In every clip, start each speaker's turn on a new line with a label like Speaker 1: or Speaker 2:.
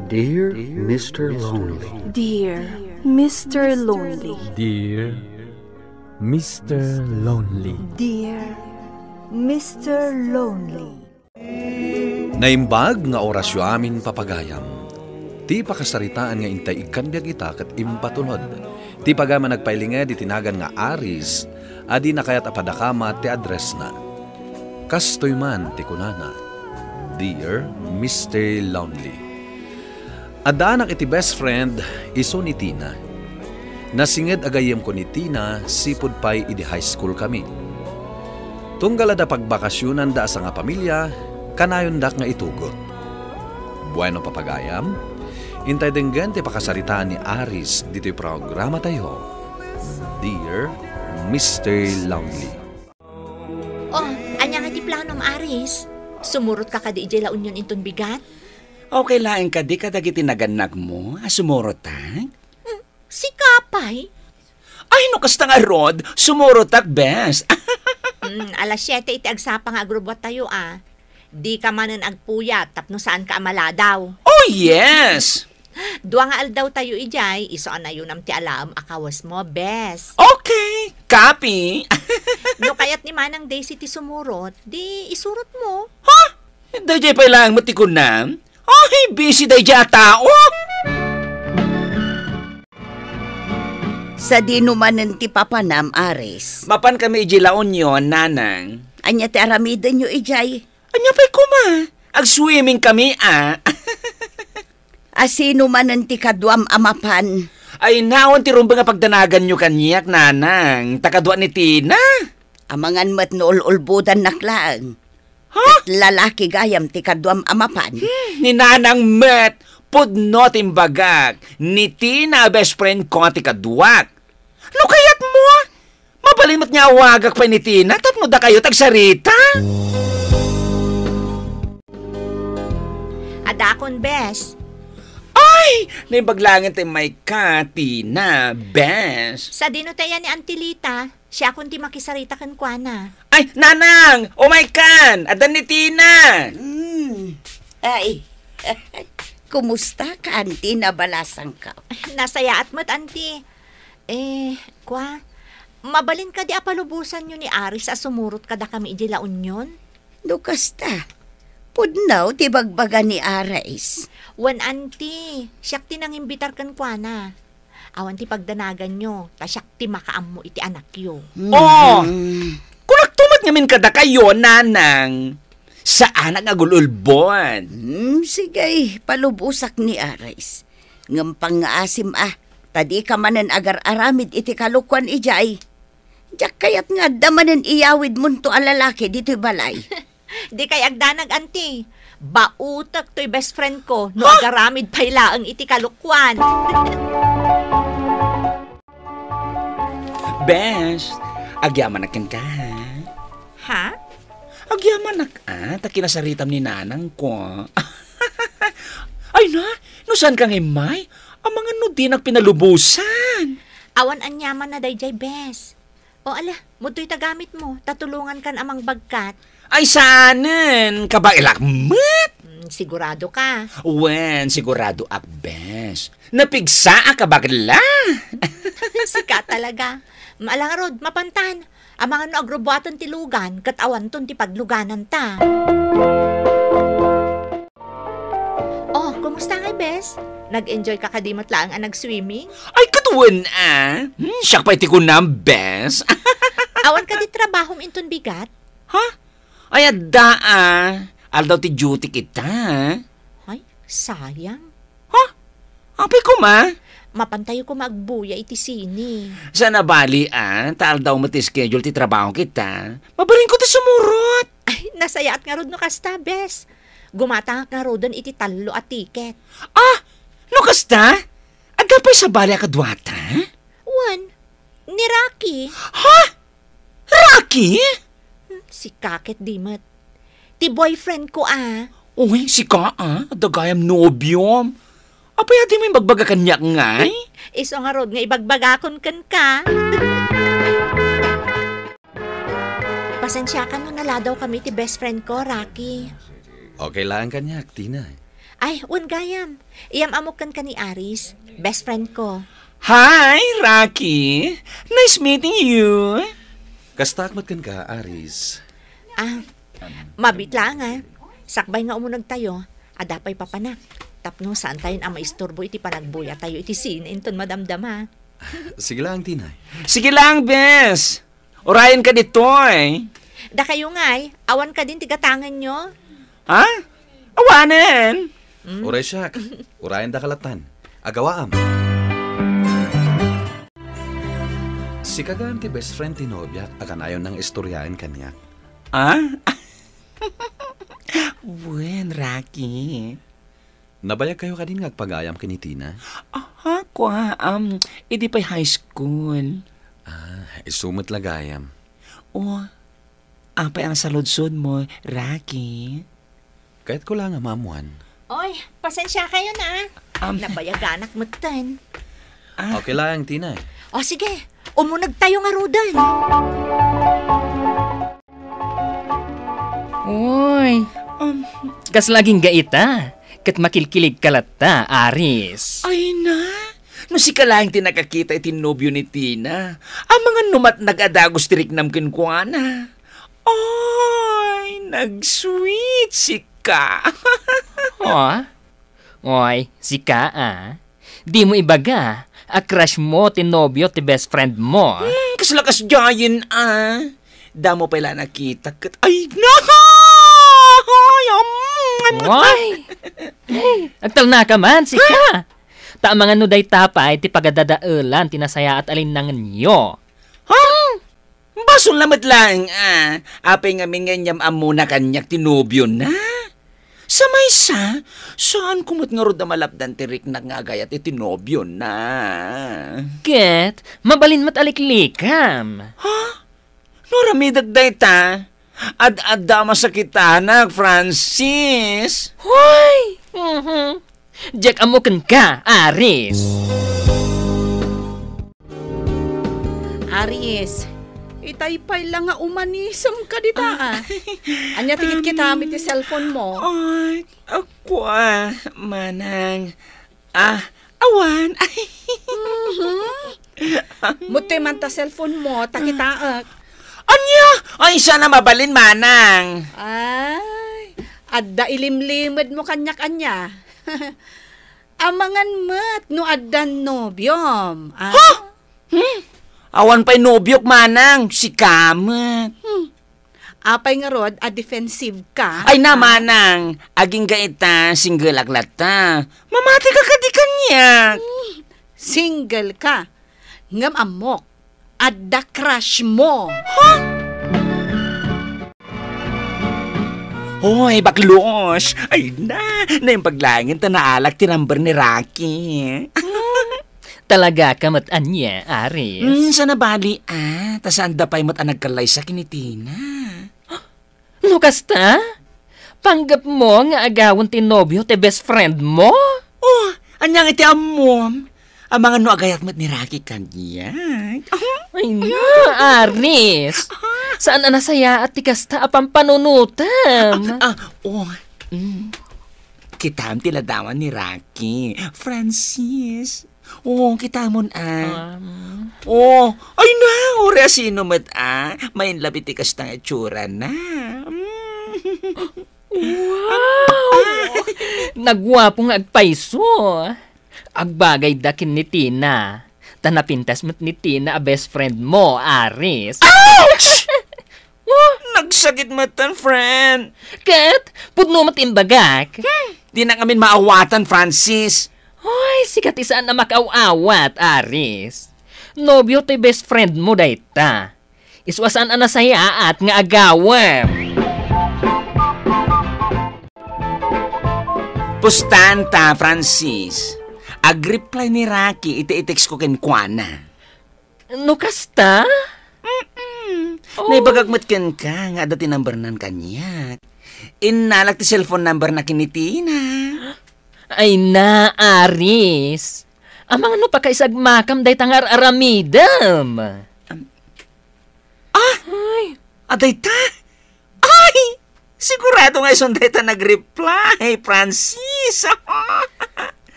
Speaker 1: Dear Mr. Lonely.
Speaker 2: Dear Mr. Lonely.
Speaker 3: Dear Mr. Lonely.
Speaker 2: Dear Mr. Lonely.
Speaker 4: Naimbag nga orasyo amin papagayam. Ti pakasaritaan nga intay ikandiyag ita kat impatulod. Ti pagama nagpailinga di tinagan nga Aris, adi na kayat apadakama ti address na. Kastoy man ti kunana. Dear Mr. Lonely. Adaanak iti best friend iso ni Tina. Nasinged agayem ko ni Tina sipud pay idi high school kami. Tunggal da pagbakasyonan da sa nga pamilya, kanayon dak nga itugot. Bueno papagayam, intay denggan ti pakasaritaan ni Aris dito'y programa tayo. Dear Mr. Lonely.
Speaker 5: Oh, anya nga ti planom, Aris? Sumurot ka di ijay laon yun inton bigat?
Speaker 6: Okay laeng ka di kadagiti naganag mo, sumurot ta?
Speaker 5: Si Kapay?
Speaker 6: Ay, no kasta nga Rod, sumurot tak best.
Speaker 5: Alas 7 iti agsapa nga agrobot tayo Di ka manan agpuyat tapno saan ka amala daw.
Speaker 6: Oh yes!
Speaker 5: Dua nga aldaw tayo ijay, iso anayon am ti alam akawas mo, bes.
Speaker 6: Okay, copy.
Speaker 5: No kayat ni manang Daisy ti sumurot, di isurot mo.
Speaker 6: Ha? Dayjay pa ilang matikon na? Ay, busy dayjay tao.
Speaker 7: Sa dinumanan ti papanam, Aris.
Speaker 6: Mapan kami ijilaon yon, nanang.
Speaker 7: Anya ti aramidan nyo ijay.
Speaker 6: Anya pa'y kuma? Ag-swimming kami,
Speaker 7: Asino manan ti kadwam amapan.
Speaker 6: Ay, naon ti rumba nga pagdanagan nyo kanyak, nanang. Takadwa ni Tina.
Speaker 7: Amangan mat no ulbudan naklaan.
Speaker 6: Ha?
Speaker 7: Kat lalaki gayam ti kadwam amapan.
Speaker 6: Ni nanang met, pudno timbagak. Ni Tina, best friend ko nga ti kadwak. No kayat mo? Mabalimot niya awagak pa ni Tina, tapno da kayo tagsarita.
Speaker 5: Adakon, bes.
Speaker 6: Ay, naibaglangin tayo may ka, Tina, best.
Speaker 5: Sa dinutaya ni Antilita, siya kundi makisarita kan kuana.
Speaker 6: Ay, nanang! Oh my God! Adan ni Tina!
Speaker 7: Ay, kumusta ka, Auntie? Nabalasang ka.
Speaker 5: Nasaya at mo't, Auntie. Mabalin ka di apalubusan nyo ni Aris sumurot kada kami idilaon yun?
Speaker 7: Lukasta. Pudnaw, ti bagbaga ni Aris.
Speaker 5: Wan, Auntie, siyak ti nang imbitar kan kuana. Awan ti pagdanagan nyo, ta siyak ti makaam mo iti anak yo.
Speaker 6: Oh! Kunak tumat ngamin kada kayo, nanang. Saan ang agululbon?
Speaker 7: Sige, palubusak ni Aris. Ngampang nga asim tadi ka manan agar aramid iti kalukwan ijay. Diyak kayat nga damanan iyawid mo to alalaki dito balay.
Speaker 5: Di kay agdanag, Auntie. Bautak to'y best friend ko no agaramid payla ang iti kalukwan.
Speaker 6: Bes, agyaman na ka,
Speaker 5: Ha?
Speaker 6: Agyaman na takinasaritam ni nanang ko. Ay na, no saan kang imay? Ang mga nudi nagpinalubusan.
Speaker 5: Awan anyaman na dayjay, bes. O ala, muto'y tagamit mo, tatulungan kan amang bagkat.
Speaker 6: Ay saanen, kabailakmat.
Speaker 5: Sigurado ka.
Speaker 6: Wen, sigurado ak, bes. Napigsa ka bagla.
Speaker 5: Sika talaga. Maalang rod, mapantan. Ang mga no agrobuatan tilugan, katawan ton ti pagluganan ta. Oh, kumusta nga, bes? Nag-enjoy ka kadimot lang ang nag-swimming?
Speaker 6: Ay, katuwan siyak pa iti ko na, bes.
Speaker 5: Awan ka di trabahom inton bigat?
Speaker 6: Ha? Ay, adda aldaw ti duty kita.
Speaker 5: Ay, sayang.
Speaker 6: Ha? Apay ko ma?
Speaker 5: Mapantayo ko magbuya iti sini.
Speaker 6: Sa nabali taal daw mo ti schedule ti trabaho kita. Mabalin ko ti sumurot.
Speaker 5: Ay, nasayaat nga rod no kasta, bes. Gumatang nga rodon iti talo at tiket.
Speaker 6: No kasta? Agapay sa bali akadwata?
Speaker 5: Wan, ni Rocky.
Speaker 6: Ha? Rocky?
Speaker 5: Si Kaket Dimet. Ti boyfriend ko
Speaker 6: Uy, si ka dagayam nobyom. Apay ati may magbaga kanyak ngay?
Speaker 5: Iso nga rod nga ibagbagakon kan ka. Pasensya ka no naladaw kami ti best friend ko, Rocky.
Speaker 4: Okay lang kanyak, Tina.
Speaker 5: Ay, gayam. Iyam amukan ka ni Aris, best friend ko.
Speaker 6: Hi, Rocky. Nice meeting you.
Speaker 4: Kastakmat kan ka, Aris.
Speaker 5: Mabitla nga. Sakbay nga umunag tayo, adapay papanak. Tapno saan tayo ang maisturbo iti panagbuya tayo iti inton madamdama.
Speaker 4: Sige lang, Tinay.
Speaker 6: Sige lang, bes. Orayan ka dito eh.
Speaker 5: Da kayo nga'y, awan ka din tigatangan nyo.
Speaker 6: Ha? Awanan.
Speaker 4: Uray siya. Urayan da kalatan. Agawaam. Si kagan ti best friend ti Nobya, akan ayon ng istoryain kanya.
Speaker 6: Buen, Rocky.
Speaker 4: Nabayag kayo kadin ngagpagayam kinitina?
Speaker 6: Idi pa'y high school.
Speaker 4: Isumot lagayam.
Speaker 6: Apay ang saludsod mo, Rocky.
Speaker 4: Kahit ko lang mamuan.
Speaker 5: Oy, pasensya kayo na. Nabayaganak mo tan.
Speaker 4: Okay lang, Tinay.
Speaker 5: O sige, umunag tayo nga rudan.
Speaker 8: Uy, kas laging gaita. Kat makilkilig kalata, Aris.
Speaker 6: Ay na, no si kalang tinakakita iti nobyo ni Tina. Ang mga numat nag-adagos tiriknam kinkwana. Ay, nag-sweet si ka.
Speaker 8: Oy, si ka Di mo ibaga, a crush mo ti nobyo ti best friend mo.
Speaker 6: Kasalakas jayin Damo pala nakita kat, ay na!
Speaker 8: Oy! Agtal na ka man, si ka. Ta mga nuday tapay ti pagadadaulan tinasaya at alinangan nyo.
Speaker 6: Basong lamat lang, Apay nga minganyam amuna kanyak tinubyo na. Sa maysa, saan kumot nga rod na malapdan tirik na nga gayat itinobyo na.
Speaker 8: Ket, mabalin mat aliklikam.
Speaker 6: Noramidag day ta. Ad-adama sa kitanak, Francis.
Speaker 8: Hoy! Jack amukan ka, Aris.
Speaker 7: Aris, itaypay lang nga umanisam ka dita Anya tigit kita amit ti cellphone mo.
Speaker 6: Ay, ako manang. Awan.
Speaker 7: Muti man ta cellphone mo, takitaak.
Speaker 6: Anya? Ay, sana mabalin, manang.
Speaker 7: Ay, adda ilimlimad mo kanyak-anya. Amangan mat, no addan nobyom.
Speaker 6: Awan pa'y nobyok, manang. Si kamat.
Speaker 7: Apay nga rod, defensive ka.
Speaker 6: Ay na, manang. Aging gaita, single aglata. Mamati ka kadi kanya.
Speaker 7: Single ka. Ngam amok. Adda crush mo.
Speaker 6: Hoy, baklos. Ay na yung paglangin ta naalak ti number ni Rocky.
Speaker 8: Talaga ka mat anya, Aris.
Speaker 6: Sana bali, tasaan da pa'y mat anagkalay sa kinitina.
Speaker 8: No kasta? Panggap mo nga agawon ti nobyo ti best friend mo?
Speaker 6: Anyang iti amom. Ang mga no agayat mat ni Rocky kanya.
Speaker 8: Ay na, Aris. Saan na nasaya at tikasta apang panunutam?
Speaker 6: Kitam tiladawan ni Rocky. Francis. Kita mo ay na, ora sino mat main labit tikas tang itsura na.
Speaker 8: Wow! Nagwapo nga agpaiso. Agbagay dakin ni Tina. Tanapintas mo't ni Tina a best friend mo, Aris.
Speaker 6: Ouch! Nagsagit matan, friend.
Speaker 8: Kat, pudno matimbagak.
Speaker 6: Di na kami maawatan, Francis.
Speaker 8: Hoy, sikat isaan na makaawat, Aris. Nobyo ti best friend mo dayta. Iswasan ana saya at nga agawam.
Speaker 6: Pustanta, Francis. Ag-reply ni Rocky, iti-text ko kenkwana.
Speaker 8: No kasta?
Speaker 6: Naibagagmat ken ka, nga dati number nan kanya. Inalak ti cellphone number na kinitina.
Speaker 8: Ay na, Aris. Amang ano pa kaisagmakam day tangar aramidam.
Speaker 6: Aday ta? Ay! Sigurado nga sunday ta nag-reply, Francis.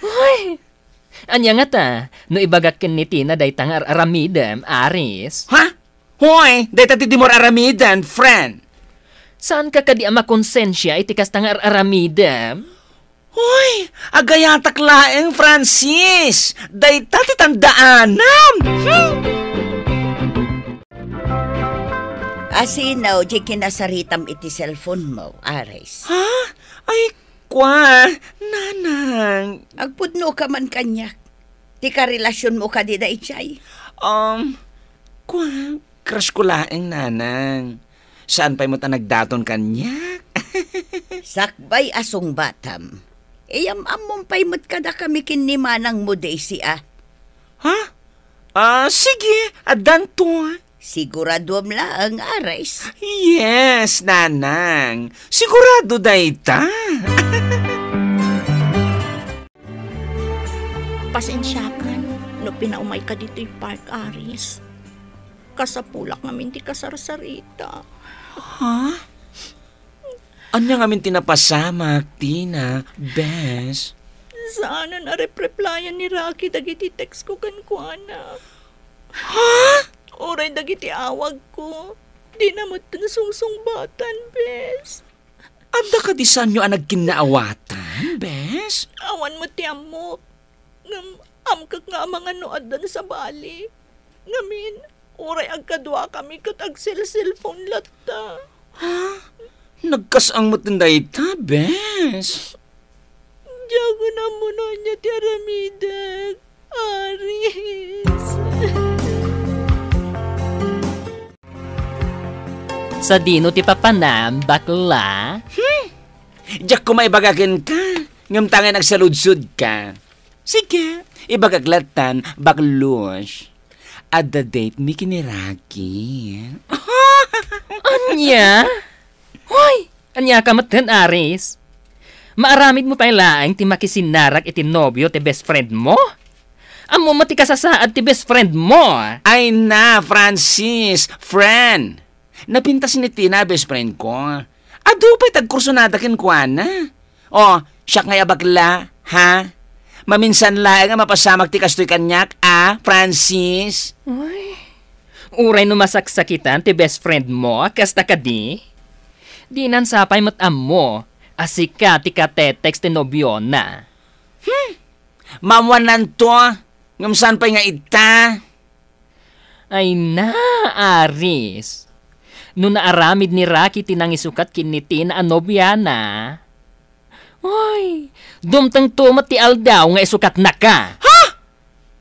Speaker 8: Hoy! Anya nga ta, no ibagak ken ni Tina day tangar aramidem, Aris.
Speaker 6: Ha? Hoy, dahil ti dimor aramidan, friend.
Speaker 8: Saan ka kadi ama konsensya itikas tangar aramidem?
Speaker 6: Hoy, agayatak laeng, Francis. Dahil ti tandaanam.
Speaker 7: Asinaw, di kinasaritam iti cellphone mo, Aris.
Speaker 6: Ha? Ay, kwa, nanang.
Speaker 7: Agpudno ka man kanyak. Di ka relasyon mo ka di da ichay.
Speaker 6: Kwa, crush ko laeng, nanang. Saan pa'y mo ta nagdaton kanyak?
Speaker 7: Sakbay asong batam. Among pa'y mo't kada kami kinimanang mo day siya.
Speaker 6: Ha? Sige, adan to.
Speaker 7: Sigurado lang, Aris.
Speaker 6: Yes, nanang. Sigurado dayta.
Speaker 5: Pasensyakan, no pinaumay ka dito yung park, Aris. Kasapulak namin ti kasarsarita.
Speaker 6: Ha? Anya nga min tinapasamak, Tina, bes?
Speaker 5: Sana na-replyan ni Rocky dagiti text ko kankwana.
Speaker 6: Ha?
Speaker 5: Oray dagiti awag ko. Di na mo sungsungbatan, bes.
Speaker 6: Adda ka di saan nyo ang nagkinaawatan, bes?
Speaker 5: Awan mo ti amok. Amkak nga mga noadan sa bali. Ngamin, oray agkadwa kami kat agsil-cellphone latta.
Speaker 6: Ha? Nagkasang matinday ta, bes?
Speaker 5: Diyago na muna niya ti aramidag, Aris.
Speaker 8: Sa dino ti papanam, bakla?
Speaker 6: Diyak ko maibagakin ka. Ngam tangan nagsaludsud ka. Sige, ibagaglatan, baklush. At the date, mi kiniraki.
Speaker 8: Anya? Hoy! Anya ka matan, Aris? Maaramid mo pa'y laang ti makisinarak iti nobyo ti best friend mo? Amo mati kasasaad ti best friend mo?
Speaker 6: Ay na, Francis, friend. Napintas ni Tina, best friend ko. Ado pa'y tagkursunada kinkwana. O, siya nga bakla, ha? Maminsan lang nga mapasamag ti kastoy kanyak, Francis?
Speaker 8: Uy, uray no masaksakitan ti best friend mo, kasta ka di? Di nan sapay matam mo, asika ti katetext ti nobyo na.
Speaker 6: Mamwanan to, ngamsan pa'y nga ita.
Speaker 8: Ay na, Aris. No naaramid ni Rocky tinangisukat kiniti na anobya na. Uy, dumtang tumat ti aldaw nga isukat na ka.
Speaker 6: Ha?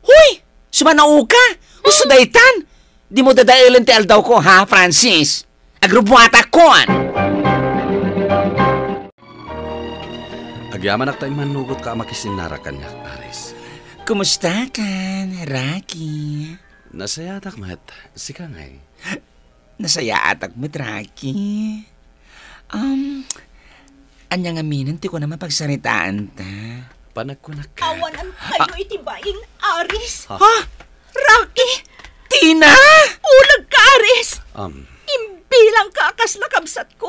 Speaker 6: Huy! Sumanao ka? Gusto daytan? Di mo dadailan ti aldaw ko, ha, Francis? Agrubwata kon!
Speaker 4: Agyaman tayo manugot ka makisinara kanyak, Aris.
Speaker 6: Kumusta ka, Rocky?
Speaker 4: Nasayadak mat, sika ngay.
Speaker 6: Nasaya atak mo, Rocky. Anyang aminan, ti ko na mapagsaritaan ta.
Speaker 4: Panagkunak ka.
Speaker 5: Awanan kayo itibain, Aris.
Speaker 6: Ha?
Speaker 5: Rocky!
Speaker 6: Tina!
Speaker 5: Ulag ka, Aris! Imbilang ka akas nakabsat ko.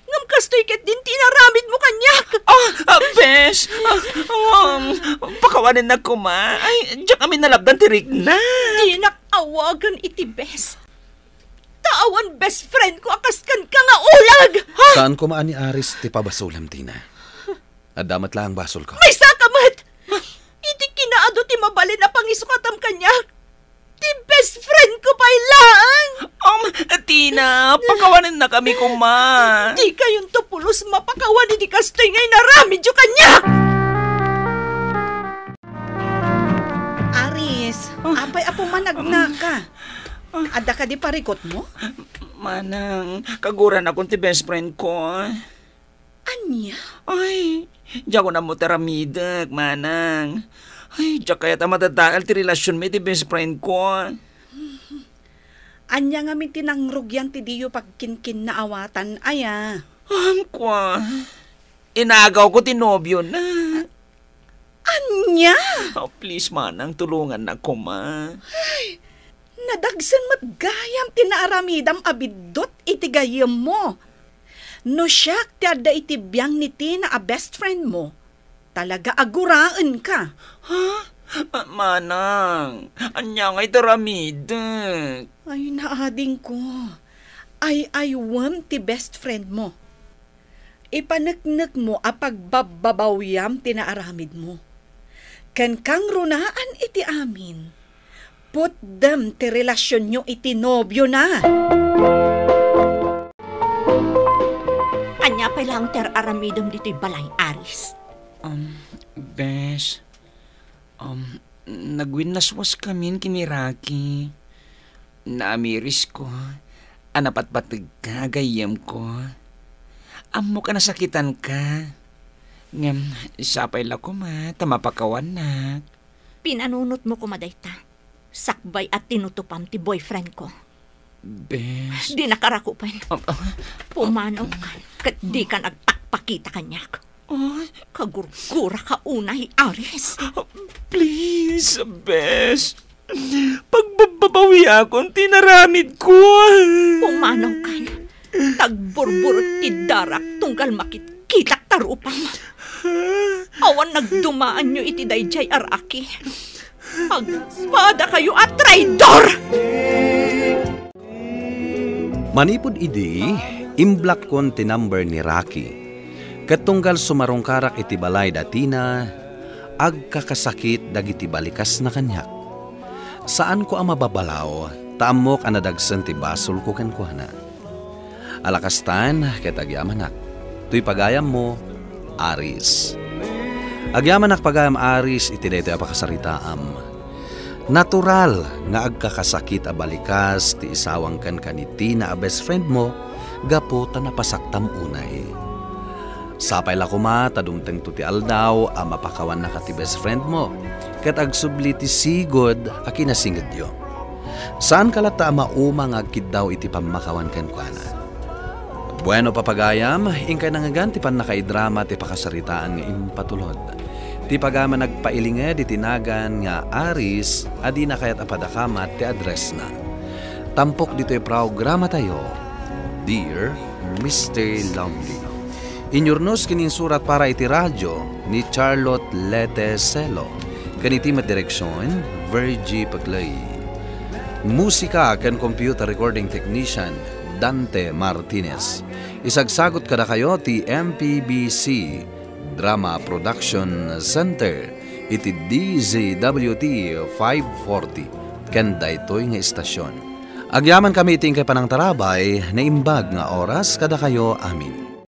Speaker 5: Ngam kastoy ket din tinaramid mo kanyak.
Speaker 6: Bes! Pakawanin na ko, ma. Ay, diyan kami nalabdan tirik na.
Speaker 5: Di nakawagan iti bes. Taawan best friend ko akas kan ka nga ulag.
Speaker 4: Saan ko maan ni Aris ti pabasulam, Tina? Adamat lang basol ko.
Speaker 5: May sakamat! Iti kinaado ti mabalin na pangisukatam kanyak. Ti best friend ko pa'y lang.
Speaker 6: Tina, pakawanin na kami, kuma.
Speaker 5: Di kayong tupulos mapakawan iti kastoy ngay naramid yung kanyak.
Speaker 9: Aris, apay apo managnaka. Ada ka di parikot mo?
Speaker 6: Manang, kaguran akong ti best friend ko.
Speaker 9: Anya?
Speaker 6: Ay, diyan ko na mo teramidag, manang. Ay, diyan kaya ta matatagal ti relasyon may ti best friend ko.
Speaker 9: Anya nga min tinangrugyan ti diyo pagkinkin na awatan, aya.
Speaker 6: Kwa, inagaw ko ti nobyo na.
Speaker 9: Anya?
Speaker 6: Oh, please, manang, tulungan na ko, ma.
Speaker 9: Ay, nadagsan mat gayam tinaaramidam abidot iti gayam mo. No siyak ti adda iti biyang ni Tina a best friend mo. Talaga aguraan ka.
Speaker 6: Ha? Manang, anya nga ito ramidag.
Speaker 9: Ay, naading ko. Ay aywan ti best friend mo. Ipanagnak mo a pagbababawyam tinaaramid mo. Kan kang runaan iti amin. Put them ti relasyon nyo iti nobyo na.
Speaker 5: Anya pa lang ter aramidom dito'y balay, Aris.
Speaker 6: Bes, nagwinaswas kami kini Rocky. Naamiris ko. Anapatpatag ka, gayam ko. Amo ka nasakitan ka. Ngam, sapay la ko ma, tamapakawan na.
Speaker 5: Pinanunot mo ko madayta. Sakbay at tinutupam ti boyfriend ko.
Speaker 6: Bes.
Speaker 5: Di nakarakupan. Pumanaw ka, kat di ka nagtakpakita kanyak. Kagurgura ka unay, Aris.
Speaker 6: Please, Bes. Pagbabawi akong tinaramid ko.
Speaker 5: Pumanaw ka na. Tagburburot ti darak tunggal makitkitak tarupam. Awan nagdumaan nyo iti dayjay araki. Pagpada kayo at traidor!
Speaker 4: Manipod idi, imblak kon ti number ni Rocky. Katunggal sumarongkarak iti balay datina, agkakasakit dagiti balikas na kanyak. Saan ko ang mababalaw, taamok ang nadagsan ti basol ko kankuhana. Alakastan, ket agyamanak. Tuy pagayam mo, Aris. Agyamanak pagayam Aris, iti dayto apakasaritaam. Natural nga agkakasakit a balikas ti isawang kan kaniti na a best friend mo, gapo ta napasaktam unay. Sapay la kuma, tadumteng to ti aldaw, a mapakawan na ka ti best friend mo, ket agsubli ti sigod a kinasingid yo. Saan kalata mauma nga agkid daw iti pamakawan ken kuana? Bueno papagayam, ingkay nangagan ti pan nakaidrama ti pakasaritaan nga impatulod. Ti pagama nagpailinga di tinagan nga Aris, adi na kayat apadakamat ti address na. Tampok dito'y programa tayo, Dear Mr. Lonely. Inyurnos kinin surat para iti radyo ni Charlotte Leteselo. Kaniti madireksyon, Virgie Paglay. Musika kan computer recording technician, Dante Martinez. Isagsagot kada kayo ti MPBC Drama Production Center iti DZWT 540 kenda ito'y nga istasyon. Agyaman kami iting kay panang tarabay na imbag nga oras kada kayo amin.